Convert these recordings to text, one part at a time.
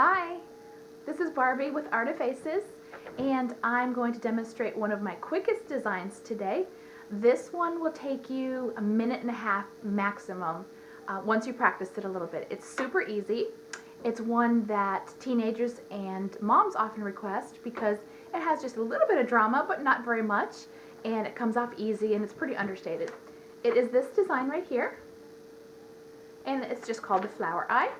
Hi, this is Barbie with ARTiFACES, and I'm going to demonstrate one of my quickest designs today. This one will take you a minute and a half maximum once you practice it a little bit. It's super easy. It's one that teenagers and moms often request because it has just a little bit of drama, but not very much, and it comes off easy and it's pretty understated. It is this design right here, and it's just called the flower eye.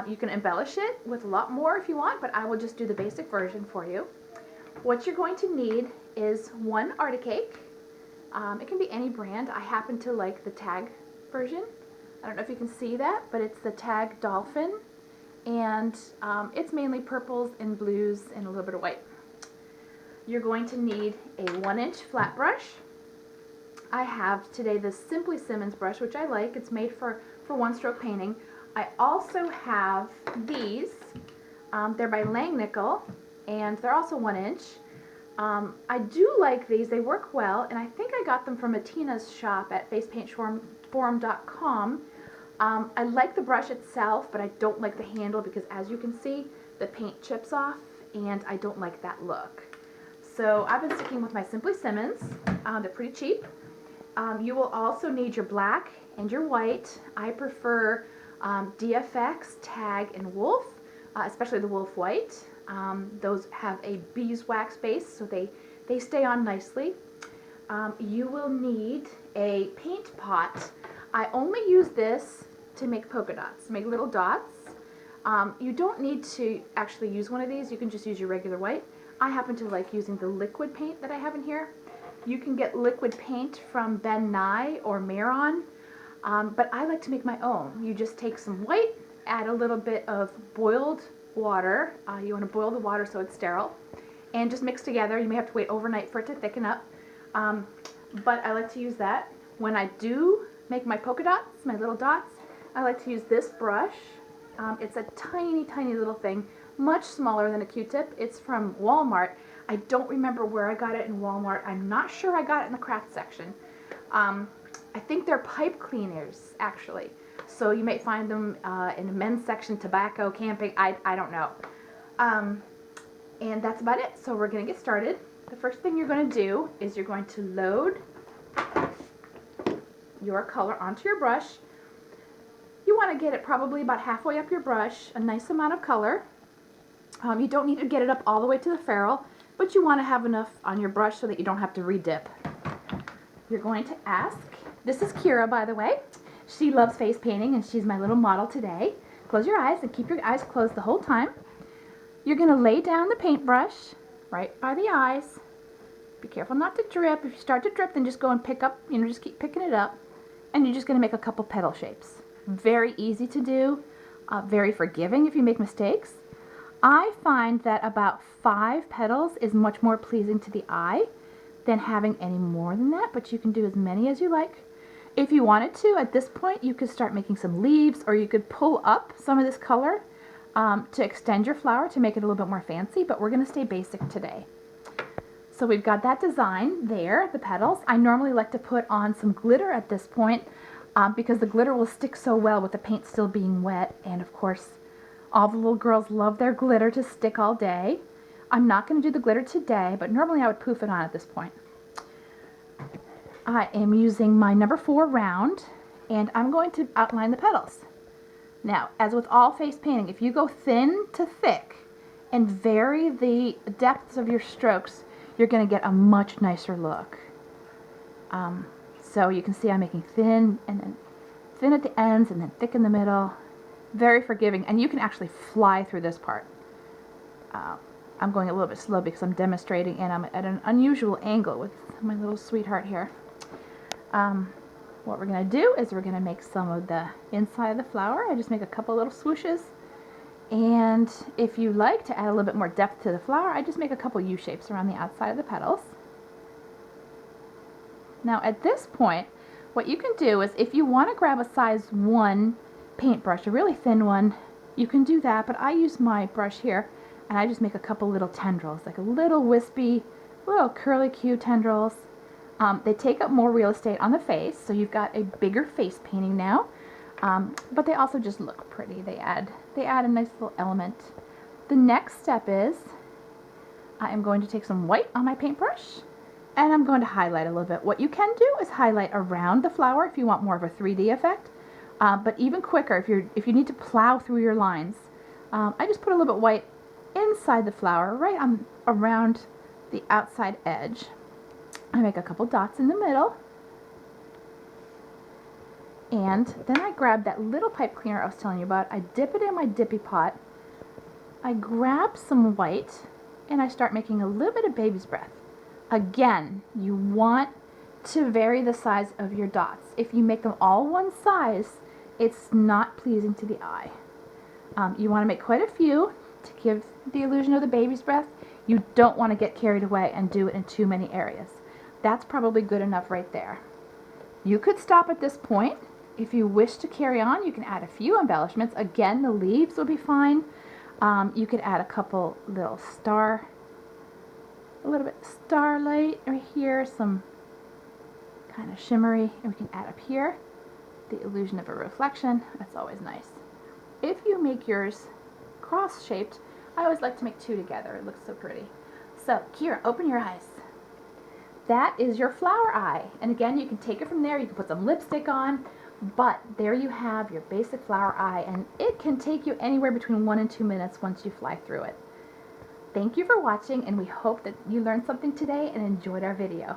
You can embellish it with a lot more if you want, but I will just do the basic version for you. What you're going to need is one ARTiCake. It can be any brand. I happen to like the tag version. I don't know if you can see that, but it's the tag dolphin, and it's mainly purples and blues and a little bit of white. You're going to need a 1-inch flat brush. I have today the Simply Simmons brush, which I like. It's made for one-stroke painting. I also have these. They're by Langnickel, and they're also 1-inch. I do like these. They work well, and I think I got them from Atina's shop at facepaintforum.com. I like the brush itself, but I don't like the handle because, as you can see, the paint chips off, and I don't like that look. So I've been sticking with my Simply Simmons. They're pretty cheap. You will also need your black and your white. I prefer DFX, Tag, and Wolf, especially the Wolf White. Those have a beeswax base, so they stay on nicely. You will need a paint pot. I only use this to make polka dots, make little dots. You don't need to actually use one of these. You can just use your regular white. I happen to like using the liquid paint that I have in here. You can get liquid paint from Ben Nye or Maron. But I like to make my own. You just take some white, add a little bit of boiled water. You want to boil the water so it's sterile, and just mix together. You may have to wait overnight for it to thicken up, but I like to use that. When I do make my polka dots, my little dots, I like to use this brush. It's a tiny, tiny little thing, much smaller than a Q-tip. It's from Walmart. I don't remember where I got it in Walmart. I'm not sure I got it in the craft section. I think they're pipe cleaners, actually. So you may find them in the men's section, tobacco, camping, I don't know. And that's about it. So we're going to get started. The first thing you're going to do is you're going to load your color onto your brush. You want to get it probably about halfway up your brush, a nice amount of color. You don't need to get it up all the way to the ferrule, but you want to have enough on your brush so that you don't have to re-dip. You're going to ask. This is Kira, by the way. She loves face painting, and she's my little model today. Close your eyes and keep your eyes closed the whole time. You're going to lay down the paintbrush right by the eyes. Be careful not to drip. If you start to drip, then just go and pick up, just keep picking it up. And you're just going to make a couple petal shapes. Very easy to do. Very forgiving if you make mistakes. I find that about 5 petals is much more pleasing to the eye than having any more than that, but you can do as many as you like. If you wanted to, at this point, you could start making some leaves, or you could pull up some of this color to extend your flower to make it a little bit more fancy, but we're going to stay basic today. So we've got that design there, the petals. I normally like to put on some glitter at this point because the glitter will stick so well with the paint still being wet, and of course, all the little girls love their glitter to stick all day. I'm not going to do the glitter today, but normally I would poof it on at this point. I am using my number 4 round, and I'm going to outline the petals. Now, as with all face painting, if you go thin to thick and vary the depths of your strokes, you're going to get a much nicer look. So you can see I'm making thin, and then thin at the ends, and then thick in the middle. Very forgiving, and you can actually fly through this part. I'm going a little bit slow because I'm demonstrating, and I'm at an unusual angle with my little sweetheart here. What we're going to do is we're going to make some of the inside of the flower. I just make a couple little swooshes, and if you like to add a little bit more depth to the flower, I just make a couple U-shapes around the outside of the petals. Now at this point, what you can do is, if you want to grab a size 1 paintbrush, a really thin one, you can do that, but I use my brush here, and I just make a couple little tendrils, like a little wispy, little curly Q tendrils. They take up more real estate on the face, so you've got a bigger face painting now. But they also just look pretty. They add a nice little element. the next step is I am going to take some white on my paintbrush and I'm going to highlight a little bit. What you can do is highlight around the flower if you want more of a 3D effect, but even quicker if you need to plow through your lines. I just put a little bit white inside the flower, right on around the outside edge. I make a couple dots in the middle, and then I grab that little pipe cleaner I was telling you about. I dip it in my dippy pot. I grab some white and I start making a little bit of baby's breath. Again, you want to vary the size of your dots. If you make them all one size, it's not pleasing to the eye. You want to make quite a few to give the illusion of the baby's breath. You don't want to get carried away and do it in too many areas. That's probably good enough right there. You could stop at this point. If you wish to carry on, you can add a few embellishments. Again, the leaves will be fine. You could add a couple little a little bit starlight right here, some kind of shimmery, and we can add up here the illusion of a reflection. That's always nice. If you make yours cross-shaped, I always like to make two together. It looks so pretty. So, Kira, open your eyes. That is your flower eye. And again, you can take it from there. You can put some lipstick on, but there you have your basic flower eye, and it can take you anywhere between 1 and 2 minutes once you fly through it. Thank you for watching, and we hope that you learned something today and enjoyed our video.